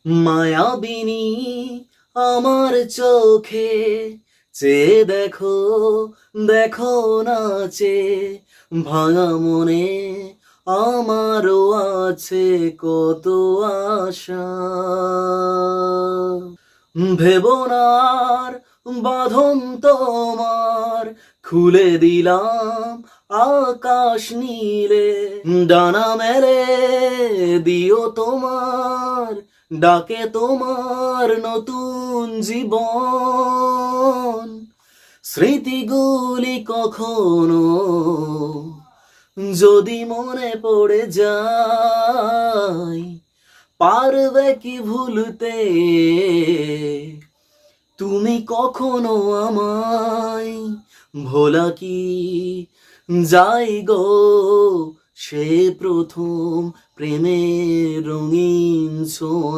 মায়াবিনী আমার চোখে চেয়ে দেখো, দেখো নাচে ভাঙা মনে আমারও আছে কত আশা। ভেবো না আর বাঁধন তোমার, খুলে দিলাম আকাশ নীলে। ডানা মেলে দিও তোমার ডাকে তোমার নতুন জীবন। স্মৃতিগুলি কখনো যদি মনে পড়ে যায়, পারবে কি ভুলতে তুমি কখনো আমায়? ভোলা কি যায় গো সে প্রথম প্রেমের রঙিন ছোঁয়া।